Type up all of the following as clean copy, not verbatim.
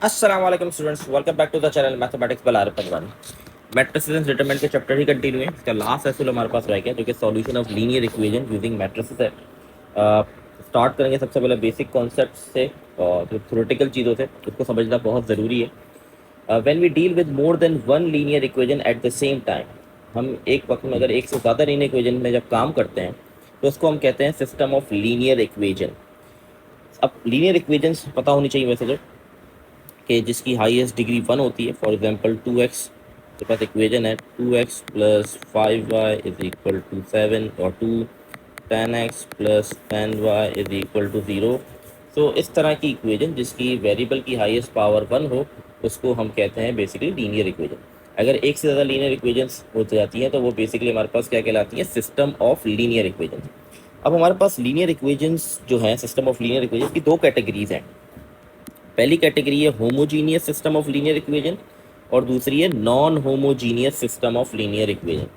अस्सलाम वालेकुम students, welcome back to the channel mathematics by Arif Patwani. Matrices and determinant के chapter ही कंटिन्यू है। इसका लास्ट एसएल हमारे पास रह गया जो कि solution of linear equation using matrices है। स्टार्ट करेंगे सबसे पहले बेसिक कॉन्सेप्ट से और जो थ्योरेटिकल चीज़ों से उसको समझना बहुत ज़रूरी है। When we deal with more than one linear equation at the same time, हम एक वक्त में अगर एक से ज़्यादा लीनियर इक्वेशन में जब काम करते हैं तो उसको हम कहते हैं सिस्टम ऑफ लीनियर इक्वेशन। अब लीनियर इक्वेशंस पता होनी चाहिए वैसे कि जिसकी हाईएस्ट डिग्री 1 होती है। फॉर एग्जांपल 2x के पास इक्वेशन है 2x plus 5y is equal to 7 और 10x plus 10y is equal to 0। So इस तरह की इक्वेशन जिसकी वेरिएबल की हाईएस्ट पावर 1 हो उसको हम कहते हैं बेसिकली लीनियर इक्वेशन। अगर एक से ज़्यादा लीनियर इक्वेशंस हो जाती हैं तो वो बेसिकली हमारे पास क्या कहलाती है, सिस्टम ऑफ लीनियर इक्वेशन। अब हमारे पास लीनियर इक्वेशंस जो हैं, सिस्टम ऑफ लीनियर इक्वेशन की दो कैटेगरीज हैं। पहली कैटेगरी है homogeneous system of linear equation और दूसरी है non homogeneous system of linear equation.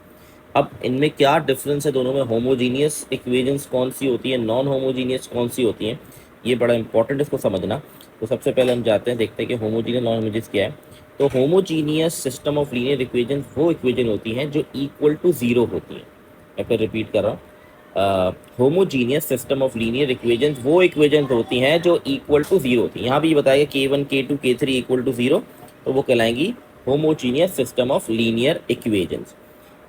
अब इनमें क्या डिफरेंस है दोनों में? होमोजीनियस इक्वेशंस कौन सी होती है, नॉन होमोजीनियस कौन सी होती हैं, ये बड़ा इंपॉर्टेंट इसको समझना। तो सबसे पहले हम जाते हैं, देखते हैं कि होमोजीनियस नॉन होमोजीनियस क्या है। तो homogeneous system of linear equation वो इक्वेशन होती हैं जो इक्वल टू ज़ीरो होती हैं। मैं फिर रिपीट कर रहा हूँ, homogeneous system of linear equations वो इक्वेशंस होती हैं जो इक्वल टू जीरो होती हैं। यहाँ भी बताएगा K1 K2 K3 equal to zero, तो वो कहलाएंगी homogeneous system of linear equations.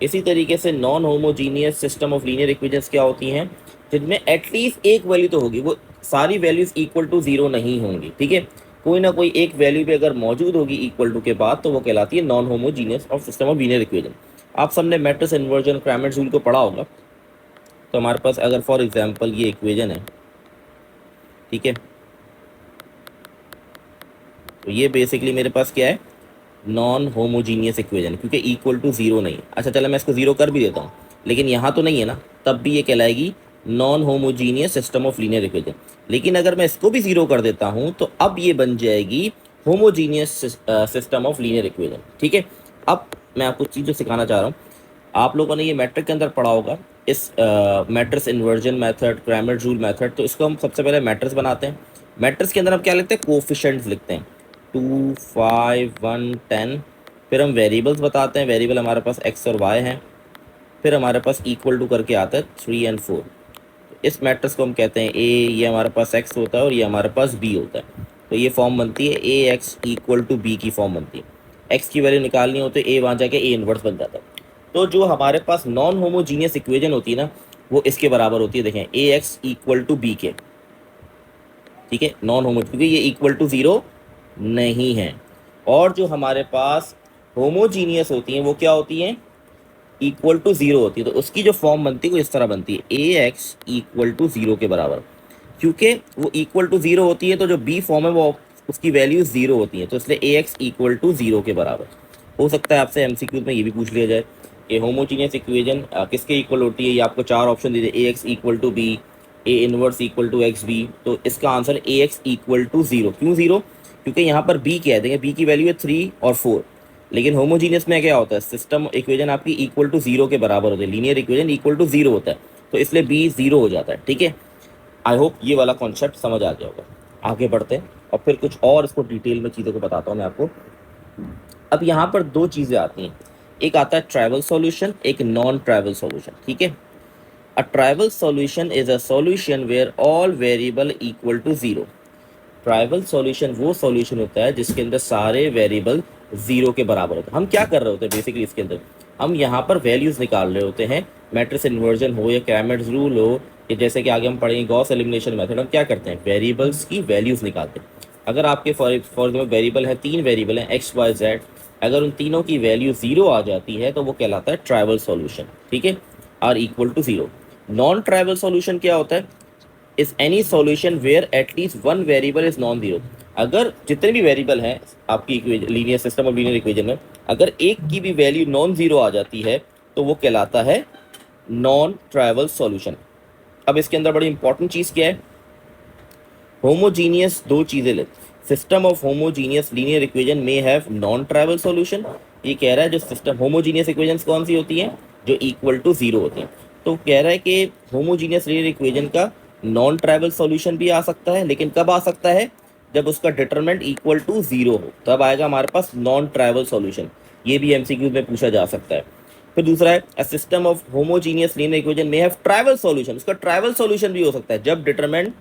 इसी तरीके से non homogeneous system of linear equations क्या होती हैं, जिनमें एटलीस्ट एक वैल्यू तो होगी, वो सारी वैल्यूज इक्वल टू जीरो नहीं होंगी। ठीक है, कोई ना कोई एक वैल्यू भी अगर मौजूद होगी इक्वल टू के बाद तो वो कहलाती है non homogeneous of system of linear equation. आप सबने मैट्रिक्स इन्वर्जन क्रैमर्स रूल को पढ़ा होगा। तो हमारे पास अगर फॉर एग्जांपल ये इक्वेशन है, ठीक है, तो ये बेसिकली मेरे पास क्या है, नॉन होमोजीनियस इक्वेशन, क्योंकि इक्वल टू जीरो नहीं है। अच्छा चलो मैं इसको जीरो कर भी देता हूँ, लेकिन यहाँ तो नहीं है ना, तब भी ये कहलाएगी non homogeneous system of linear equation. लेकिन अगर मैं इसको भी जीरो कर देता हूँ तो अब ये बन जाएगी homogeneous system of linear equation. ठीक है, अब मैं आपको चीज़ जो सिखाना चाह रहा हूँ, आप लोगों ने ये मैट्रिक के अंदर पढ़ा होगा, इस matrix inversion method, Cramer rule method. तो इसको हम सबसे पहले मैट्रिक्स बनाते हैं। मैट्रिक्स के अंदर हम क्या लिखते हैं, कोफिशिएंट्स लिखते हैं, 2 5 1 10। फिर हम वेरिएबल्स बताते हैं, वेरिएबल हमारे पास x और y हैं। फिर हमारे पास इक्वल टू करके आता है 3 और 4। इस मैट्रिक्स को हम कहते हैं a, ये हमारे पास x होता है और ये हमारे पास b होता है। तो ये फॉर्म बनती है ax इक्वल टू b की फॉर्म बनती है। x की वैल्यू निकालनी हो तो a वहाँ जाके a इन्वर्स बन जाता है। तो जो हमारे पास नॉन होमोजीनियस इक्वेशन होती है ना, वो इसके बराबर होती है, देखें ax इक्वल टू b के। ठीक है, नॉन होमो, क्योंकि ये इक्वल टू जीरो नहीं है। और जो हमारे पास होमोजीनियस होती हैं वो क्या होती हैं, इक्वल टू जीरो होती है। तो उसकी जो फॉर्म बनती है वो इस तरह बनती है, ax इक्वल टू जीरो के बराबर। क्योंकि वो इक्वल टू जीरो होती है तो जो b फॉर्म है वो उसकी वैल्यू जीरो होती है, तो इसलिए ax इक्वल टू जीरो के बराबर। हो सकता है आपसे एमसीक्यूज में ये भी पूछ लिया जाए कि होमोजीनियस इक्वेशन किसके इक्वल होती है। ये आपको चार ऑप्शन दीजिए, ax equal to b, a inverse equal to X B. तो इसका answer ax equal to zero. क्यों जीरो? क्योंकि यहाँ पर b कह देंगे, b की वैल्यू है 3 और 4। लेकिन होमोजीनियस में क्या होता है, सिस्टम इक्वेशन आपकी इक्वल टू जीरो के बराबर होती है, linear equation equal to zero होता है, तो इसलिए b जीरो हो जाता है। ठीक है, आई होप ये वाला कॉन्सेप्ट समझ आ गया होगा। आगे बढ़ते हैं और फिर कुछ और इसको डिटेल में चीज़ों को बताता हूँ मैं आपको। अब यहाँ पर दो चीज़ें आती हैं, एक आता है ट्राइवल सॉल्यूशन, एक नॉन ट्राइवल सॉल्यूशन। ठीक है, a trivial solution is a solution where all variable equal to zero. Trivial solution वो सॉल्यूशन होता है जिसके अंदर सारे वेरिएबल जीरो के बराबर होते हैं। हम क्या कर रहे होते हैं बेसिकली इसके अंदर, हम यहाँ पर वैल्यूज निकाल रहे होते हैं। मैट्रिक्स इन्वर्जन हो या क्रैमर्स रूल हो, या जैसे कि आगे हम पढ़ेंगे गॉस एलिमिनेशन मेथड, हम क्या करते हैं, वेरिएबल्स की वैल्यूज निकालते हैं। अगर आपके फॉर एग्जाम्पल वेरिएबल है, तीन वेरिएबल हैं एक्स वाई जेड, अगर उन तीनों की वैल्यू जीरो आ जाती है तो वो कहलाता है ट्राइवल सॉल्यूशन। ठीक है, R equal to zero. Non trivial solution क्या होता है, is any solution where at least one variable is non zero. अगर जितने भी वेरिएबल हैं आपकी लीनियर सिस्टम और लीनियर इक्वेशन में, अगर एक की भी वैल्यू नॉन जीरो आ जाती है तो वो कहलाता है नॉन ट्राइवल सॉल्यूशन। अब इसके अंदर बड़ी इंपॉर्टेंट चीज़ क्या है, होमोजीनियस दो चीज़ें ले, system of homogeneous linear equation में हैव नॉन ट्राइवल सॉल्यूशन। ये कह रहा है जो सिस्टम होमोजीनियस इक्वेशंस कौन सी होती हैं, जो इक्वल टू जीरो होती हैं। तो कह रहा है कि होमोजीनियस लीनियर इक्वेशन का नॉन ट्राइवल सॉल्यूशन भी आ सकता है, लेकिन कब आ सकता है, जब उसका डिटरमिनेंट इक्वल टू 0 हो, तब आएगा हमारे पास नॉन ट्राइवल सॉल्यूशन। ये भी एमसीक्यू में पूछा जा सकता है। फिर दूसरा है a system of homogeneous linear equation में हैव ट्राइवल सॉल्यूशन। उसका ट्राइवल सॉल्यूशन भी हो सकता है जब डिटरमिनेंट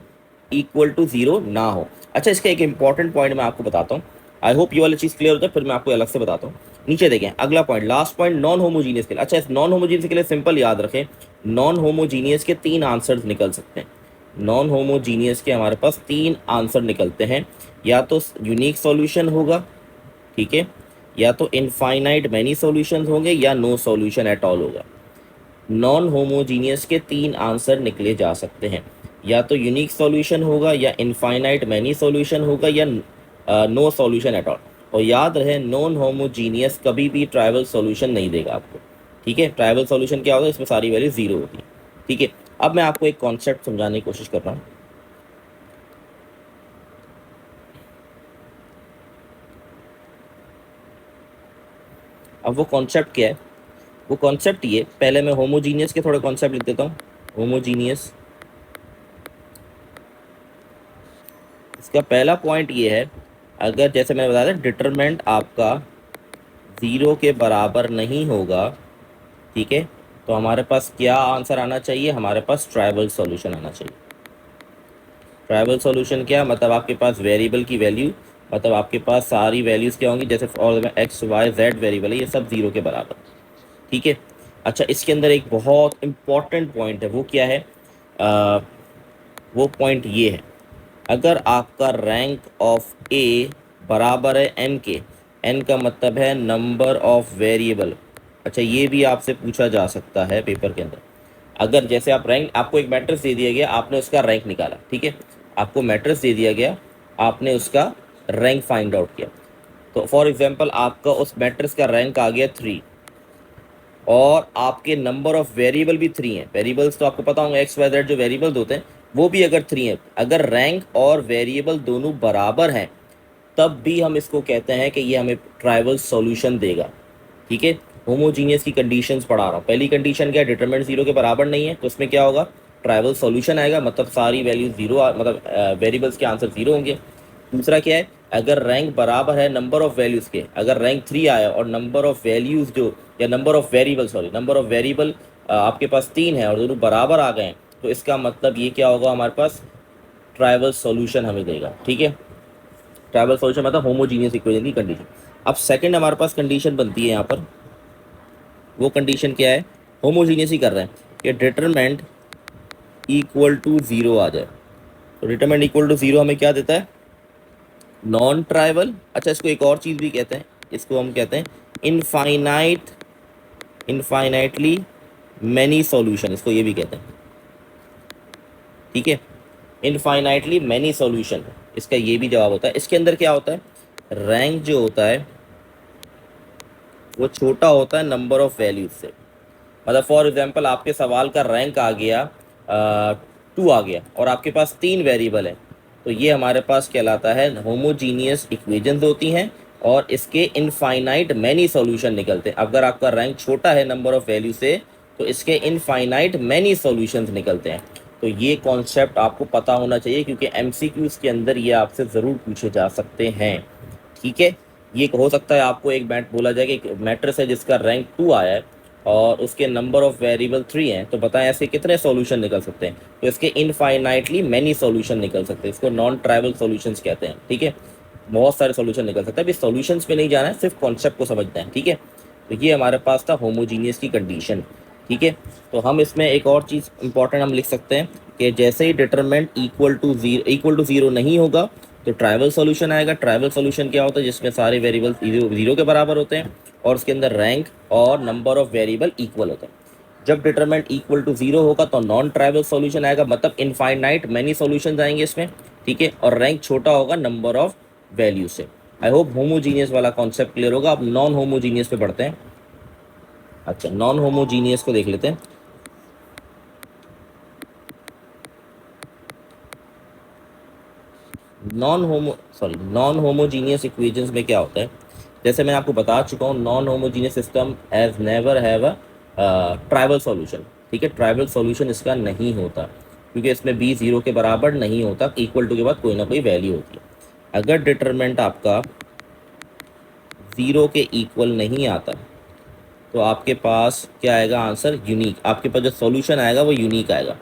इक्वल टू 0 ना हो। अच्छा, इसका एक इंपॉर्टेंट पॉइंट मैं आपको बताता हूँ। आई होप ये वाली चीज़ क्लियर होता है, फिर मैं आपको अलग से बताता हूँ। नीचे देखें अगला point, last point, non homogeneous के लिए। अच्छा, इस नॉन होमोजीनियस के लिए सिंपल याद रखें, नॉन होमोजीनियस के 3 आंसर्स निकल सकते हैं। नॉन होमोजीनियस के हमारे पास 3 आंसर निकलते हैं, या तो यूनिक सॉल्यूशन होगा, ठीक है, या तो इनफाइनाइट मैनी सॉल्यूशंस होंगे, या नो सॉल्यूशन एट ऑल होगा। नॉन होमोजीनियस के 3 आंसर निकले जा सकते हैं, या तो यूनिक सॉल्यूशन होगा, या इनफाइनाइट मैनी सॉल्यूशन होगा, या नो सॉल्यूशन एट ऑल। और याद रहे, नॉन होमोजीनियस कभी भी ट्राइवल सॉल्यूशन नहीं देगा आपको, ठीक है। ट्राइवल सॉल्यूशन क्या होता है, इसमें सारी वैल्यू 0 होती है, ठीक है। अब मैं आपको एक कॉन्सेप्ट समझाने की कोशिश कर रहा हूँ। अब वो कॉन्सेप्ट क्या है, वो कॉन्सेप्ट ये, पहले मैं होमोजीनियस के थोड़े कॉन्सेप्ट लिख देता हूँ। होमोजीनियस, इसका पहला पॉइंट ये है, अगर जैसे मैंने बताया था डिटरमिनेंट आपका 0 के बराबर नहीं होगा, ठीक है, तो हमारे पास क्या आंसर आना चाहिए, हमारे पास ट्राइवल सॉल्यूशन आना चाहिए। ट्राइवल सॉल्यूशन क्या मतलब, आपके पास वेरिएबल की वैल्यू, मतलब आपके पास सारी वैल्यूज़ क्या होंगी, जैसे और एक्स वाई जेड वेरिएबल है, ये सब 0 के बराबर, ठीक है। अच्छा, इसके अंदर एक बहुत इंपॉर्टेंट पॉइंट है, वो क्या है, वो पॉइंट ये है, अगर आपका रैंक ऑफ ए बराबर है एन के, एन का मतलब है नंबर ऑफ वेरिएबल। अच्छा, ये भी आपसे पूछा जा सकता है पेपर के अंदर। अगर जैसे आप रैंक, आपको एक मैट्रिक्स दे दिया गया, आपने उसका रैंक निकाला, ठीक है, आपको मैट्रिक्स दे दिया गया, आपने उसका रैंक फाइंड आउट किया। तो फॉर एग्जांपल आपका उस मैट्रिक्स का रैंक आ गया 3, और आपके नंबर ऑफ वेरिएबल भी 3 है। वेरिएबल्स तो आपको पता होंगे, एक्स वाई जेड जो वेरिएबल्स होते हैं वो भी अगर 3 है, अगर रैंक और वेरिएबल दोनों बराबर हैं, तब भी हम इसको कहते हैं कि ये हमें ट्राइवल सॉल्यूशन देगा, ठीक है। होमोजीनियस की कंडीशंस पढ़ा रहा हूँ। पहली कंडीशन क्या है, डिटरमिनेंट 0 के बराबर नहीं है, तो उसमें क्या होगा, ट्राइवल सॉल्यूशन आएगा, मतलब सारी वैल्यू 0, मतलब वेरिएबल्स के आंसर 0 होंगे। दूसरा क्या है, अगर रैंक बराबर है नंबर ऑफ वैल्यूज़ के, अगर रैंक 3 आया और नंबर ऑफ वैल्यूज़ जो, या number of variable, sorry, number of variable आपके पास 3 है और दोनों बराबर आ गए हैं, तो इसका मतलब ये क्या होगा, हमारे पास ट्राइवल सॉल्यूशन हमें देगा, ठीक है। ट्राइवल सॉल्यूशन मतलब होमोजीनियस इक्वेशन की कंडीशन। अब सेकंड हमारे पास कंडीशन बनती है यहाँ पर, वो कंडीशन क्या है, होमोजीनियस ही कर रहे हैं, कि डिटरमिनेंट इक्वल टू 0 आ जाए। तो डिटरमिनेंट इक्वल टू 0 हमें क्या देता है, नॉन ट्राइवल। अच्छा, इसको एक और चीज़ भी कहते हैं, इसको हम कहते हैं इनफाइनाइट, इनफाइनाइटली मैनी सॉल्यूशन, इसको ये भी कहते हैं, ठीक है। इनफाइनाइटली मैनी सॉल्यूशन, इसका ये भी जवाब होता है। इसके अंदर क्या होता है, रैंक जो होता है वो छोटा होता है नंबर ऑफ वैल्यूज से। मतलब फॉर एग्जांपल आपके सवाल का रैंक आ गया 2 आ गया, और आपके पास 3 वेरिएबल है, तो ये हमारे पास कहलाता है होमोजीनियस इक्वेशंस होती हैं, और इसके इनफाइनाइट मैनी सॉल्यूशन निकलते हैं। अगर आपका रैंक छोटा है नंबर ऑफ वैल्यू से, तो इसके इनफाइनाइट मैनी सॉल्यूशंस निकलते हैं। तो ये कॉन्सेप्ट आपको पता होना चाहिए, क्योंकि एमसीक्यूज के अंदर ये आपसे ज़रूर पूछे जा सकते हैं, ठीक है। ये हो सकता है आपको एक मैट बोला जाए कि एक मैट्रिक्स है जिसका रैंक 2 आया है और उसके नंबर ऑफ वेरिएबल 3 हैं, तो बताएं ऐसे कितने सॉल्यूशन निकल सकते हैं, तो इसके इनफाइनाइटली मैनी सॉल्यूशन निकल सकते हैं। इसको नॉन ट्राइवल सॉल्यूशंस कहते हैं, ठीक है। बहुत सारे सॉल्यूशन निकल सकते हैं। अभी सॉल्यूशंस पे नहीं जाना है, सिर्फ कॉन्सेप्ट को समझना है, ठीक है। तो ये हमारे पास था होमोजीनियस की कंडीशन, ठीक है। तो हम इसमें एक और चीज़ इंपॉर्टेंट हम लिख सकते हैं कि जैसे ही डिटरमिनेंट इक्वल टू ज़ीरो नहीं होगा, तो ट्राइवल सॉल्यूशन आएगा। ट्राइवल सॉल्यूशन क्या होता है, जिसमें सारे वेरिएबल 0 के बराबर होते हैं और उसके अंदर रैंक और नंबर ऑफ वेरिएबल इक्वल होता है। जब डिटरमिनेंट इक्वल टू 0 होगा तो नॉन ट्राइवल सॉल्यूशन आएगा, मतलब इनफाइनाइट मैनी सॉल्यूशंस आएंगे इसमें, ठीक है। और रैंक छोटा होगा नंबर ऑफ वैल्यू से। आई होप होमोजीनियस वाला कॉन्सेप्ट क्लियर होगा। अब नॉन होमोजीनियस पे बढ़ते हैं। अच्छा, नॉन होमोजीनियस को देख लेते हैं। नॉन होमोजीनियस इक्वेशंस में क्या होता है, जैसे मैं आपको बता चुका हूँ, non homogeneous system as never have a trivial solution, ठीक है। ट्राइवल सॉल्यूशन इसका नहीं होता, क्योंकि इसमें बी 0 के बराबर नहीं होता, इक्वल टू के बाद कोई ना कोई वैल्यू होती है। अगर डिटरमिनेंट आपका 0 के इक्वल नहीं आता तो आपके पास क्या आएगा आंसर, यूनिक। आपके पास जो सॉल्यूशन आएगा वो यूनिक आएगा,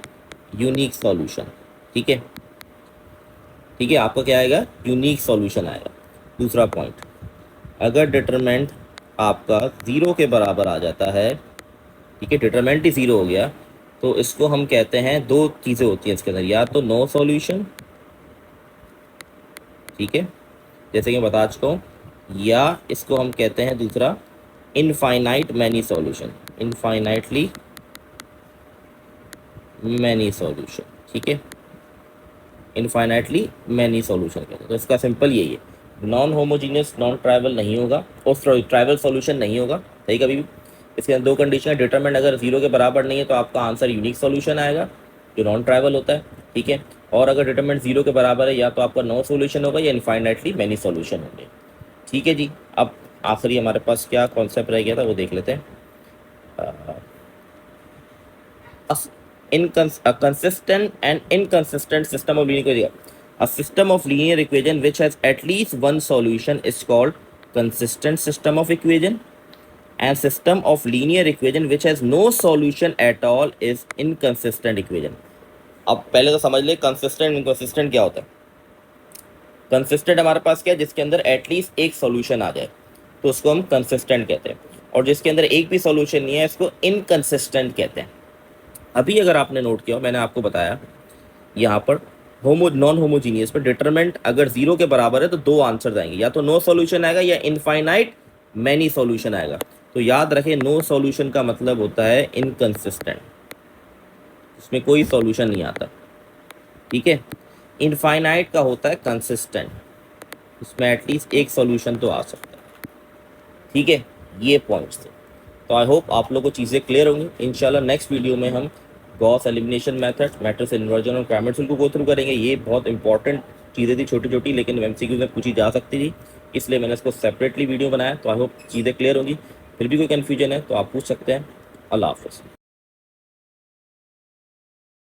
यूनिक सॉल्यूशन। ठीक है, ठीक है, आपका क्या आएगा, यूनिक सॉल्यूशन आएगा। दूसरा पॉइंट, अगर डिटरमिनेंट आपका 0 के बराबर आ जाता है, ठीक है, डिटरमिनेंट ही 0 हो गया, तो इसको हम कहते हैं, दो चीज़ें होती हैं इसके अंदर, या तो नो सॉल्यूशन, ठीक है, जैसे कि मैं बता चुका हूँ, या इसको हम कहते हैं दूसरा infinite many solution, infinitely many solution. ठीक है, इनफाइनाइटली मैनी सॉल्यूशन कहते हैं। तो इसका सिंपल यही है, नॉन होमोजीनियस नॉन ट्राइवल नहीं होगा और ट्राइवल सॉल्यूशन नहीं होगा, सही, कभी भी। इसके अंदर दो कंडीशन है, डिटरमिनेंट अगर 0 के बराबर नहीं है तो आपका आंसर यूनिक सॉल्यूशन आएगा जो नॉन ट्राइवल होता है। ठीक है, और अगर डिटरमिनेंट 0 के बराबर है या तो आपका नो सॉल्यूशन होगा या इनफाइनाइटली मैनी सॉल्यूशन होंगे। ठीक है जी, अब आखिरी हमारे पास क्या कॉन्सेप्ट रह गया था वो देख लेते हैं। A consistent and inconsistent system of linear equation. A system of linear equation which has at least one solution is called consistent system of equation, and system of linear equation which has no solution at all is inconsistent equation. अब पहले तो समझ ले consistent inconsistent क्या होता है। Consistent हमारे पास क्या है, जिसके अंदर एटलीस्ट एक सॉल्यूशन आ जाए तो उसको हम कंसिस्टेंट कहते हैं, और जिसके अंदर एक भी सॉल्यूशन नहीं है इसको इनकंसिस्टेंट कहते हैं। अभी अगर आपने नोट किया, मैंने आपको बताया यहाँ पर नॉन होमोजीनियस पर डिटरमिनेंट अगर 0 के बराबर है तो दो आंसर आएंगे, या तो नो सॉल्यूशन आएगा या इनफाइनाइट मैनी सॉल्यूशन आएगा। तो याद रखें, नो सॉल्यूशन का मतलब होता है इनकंसिस्टेंट, इसमें कोई सॉल्यूशन नहीं आता। ठीक है, इनफाइनाइट का होता है कंसिस्टेंट, इसमें एटलीस्ट एक सॉल्यूशन तो आ सकता है। ठीक है, ये पॉइंट्स थे। तो आई होप आप लोगों को चीज़ें क्लियर होंगी। इंशाल्लाह नेक्स्ट वीडियो में हम Gauss elimination method, matrix inversion और क्रैमर रूल को गो थ्रू करेंगे। ये बहुत इंपॉर्टेंट चीज़ें थी, छोटी छोटी, लेकिन एमसीक्यू में पूछी जा सकती थी, इसलिए मैंने इसको सेपरेटली वीडियो बनाया। तो आई होप चीज़ें क्लियर होंगी। फिर भी कोई कन्फ्यूजन है तो आप पूछ सकते हैं। अल्लाह हाफ़िज़।